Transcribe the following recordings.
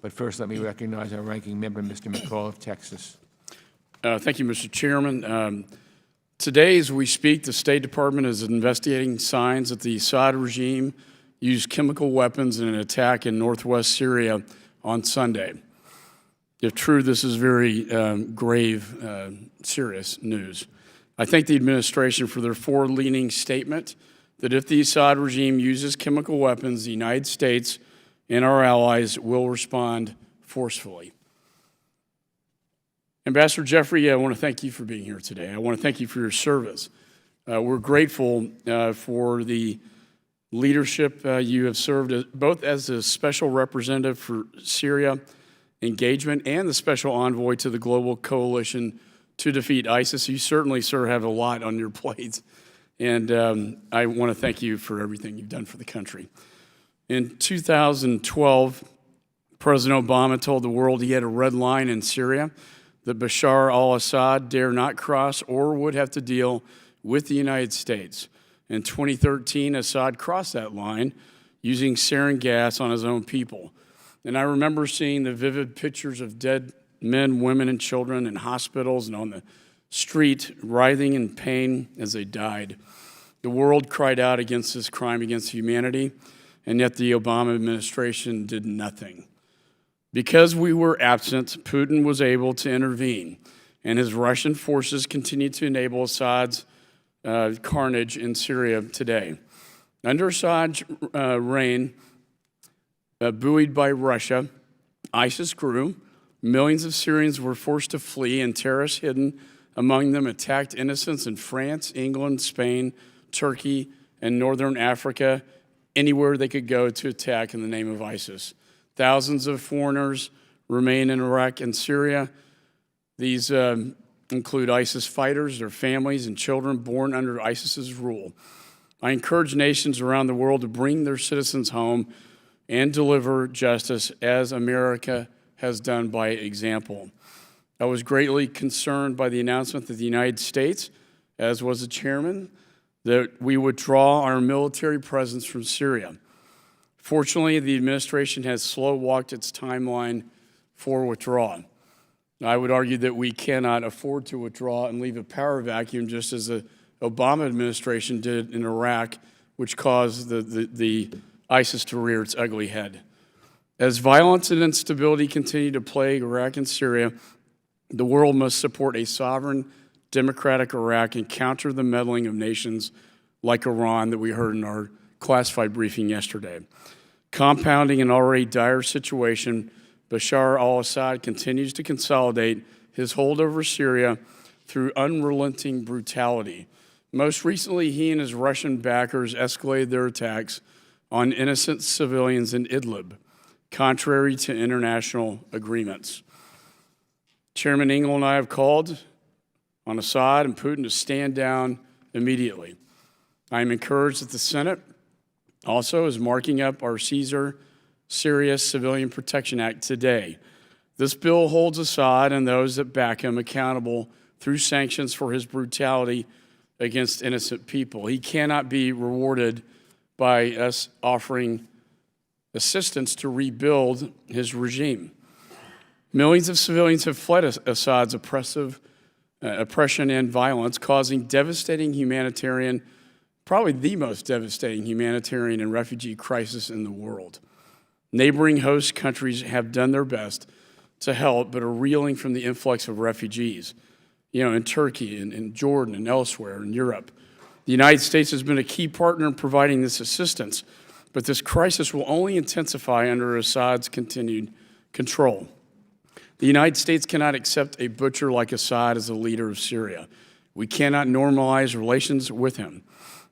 But first, let me recognize our ranking member, Mr. McCaul of Texas. Thank you, Mr. Chairman. Today, as we speak, the State Department is investigating signs that the Assad regime used chemical weapons in an attack in northwest Syria on Sunday. If true, this is very grave, serious news. I thank the administration for their forward-leaning statement that if the Assad regime uses chemical weapons, the United States and our allies will respond forcefully. Ambassador Jeffrey, I want to thank you for being here today. I want to thank you for your service. We're grateful for the leadership you have served both as the special representative for Syria engagement and the special envoy to the global coalition to defeat ISIS. You certainly, sir, have a lot on your plate, and I want to thank you for everything you've done for the country. In 2012, President Obama told the world he had a red line in Syria that Bashar al-Assad dare not cross or would have to deal with the United States. In 2013, Assad crossed that line using sarin gas on his own people. And I remember seeing the vivid pictures of dead men, women, and children in hospitals and on the street, writhing in pain as they died. The world cried out against this crime against humanity, and yet the Obama administration did nothing. Because we were absent, Putin was able to intervene, and his Russian forces continued to enable Assad's carnage in Syria today. Under Assad's reign, buoyed by Russia, ISIS grew. Millions of Syrians were forced to flee, and terrorists hidden among them attacked innocents in France, England, Spain, Turkey, and northern Africa, anywhere they could go to attack in the name of ISIS. Thousands of foreigners remain in Iraq and Syria. These include ISIS fighters, their families, and children born under ISIS's rule. I encourage nations around the world to bring their citizens home and deliver justice as America has done by example. I was greatly concerned by the announcement that the United States, as was the chairman, that we would withdraw our military presence from Syria. Fortunately, the administration has slow-walked its timeline for withdrawal. I would argue that we cannot afford to withdraw and leave a power vacuum just as the Obama administration did in Iraq, which caused the ISIS to rear its ugly head. As violence and instability continue to plague Iraq and Syria, the world must support a sovereign, democratic Iraq and counter the meddling of nations like Iran that we heard in our classified briefing yesterday. Compounding an already dire situation, Bashar al-Assad continues to consolidate his hold over Syria through unrelenting brutality. Most recently, he and his Russian backers escalated their attacks on innocent civilians in Idlib, contrary to international agreements. Chairman Engel and I have called on Assad and Putin to stand down immediately. I am encouraged that the Senate also is marking up our Caesar Syria Civilian Protection Act today. This bill holds Assad and those that back him accountable through sanctions for his brutality against innocent people. He cannot be rewarded by us offering assistance to rebuild his regime. Millions of civilians have fled Assad's oppression and violence, causing devastating humanitarian, probably the most devastating humanitarian and refugee crisis in the world. Neighboring host countries have done their best to help, but are reeling from the influx of refugees, in Turkey and in Jordan and elsewhere in Europe. The United States has been a key partner in providing this assistance, but this crisis will only intensify under Assad's continued control. The United States cannot accept a butcher like Assad as the leader of Syria. We cannot normalize relations with him,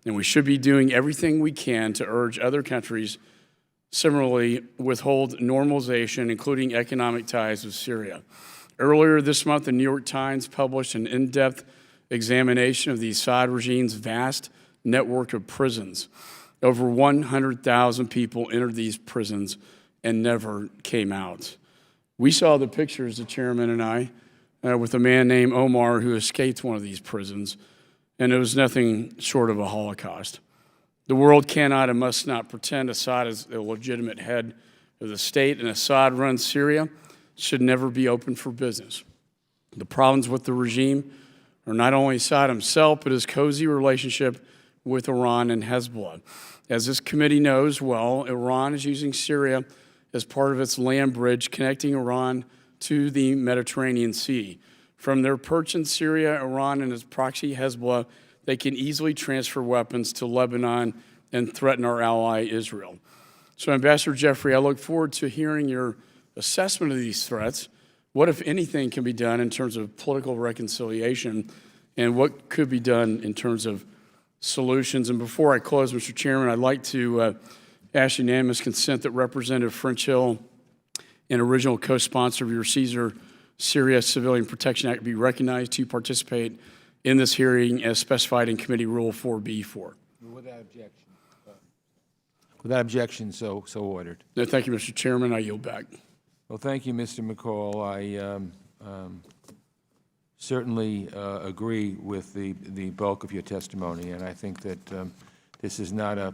and we should be doing everything we can to urge other countries similarly withhold normalization, including economic ties with Syria. Earlier this month, the New York Times published an in-depth examination of the Assad regime's vast network of prisons. Over 100,000 people entered these prisons and never came out. We saw the pictures, the chairman and I, with a man named Omar who escaped one of these prisons, and it was nothing short of a Holocaust. The world cannot and must not pretend Assad is a legitimate head of the state in Assad-run Syria should never be open for business. The problems with the regime are not only Assad himself, but his cozy relationship with Iran and Hezbollah. As this committee knows well, Iran is using Syria as part of its land bridge connecting Iran to the Mediterranean Sea. From their perch in Syria, Iran, and its proxy Hezbollah, they can easily transfer weapons to Lebanon and threaten our ally Israel. So, Ambassador Jeffrey, I look forward to hearing your assessment of these threats. What, if anything, can be done in terms of political reconciliation, and what could be done in terms of solutions? And before I close, Mr. Chairman, I'd like to ask unanimous consent that Representative French Hill, an original co-sponsor of your Caesar Syria Civilian Protection Act, be recognized to participate in this hearing as specified in Committee Rule 4B4. Without objection. Without objection, so ordered. No, thank you, Mr. Chairman. I yield back. Well, thank you, Mr. McCaul. I certainly agree with the bulk of your testimony, and I think that this is not a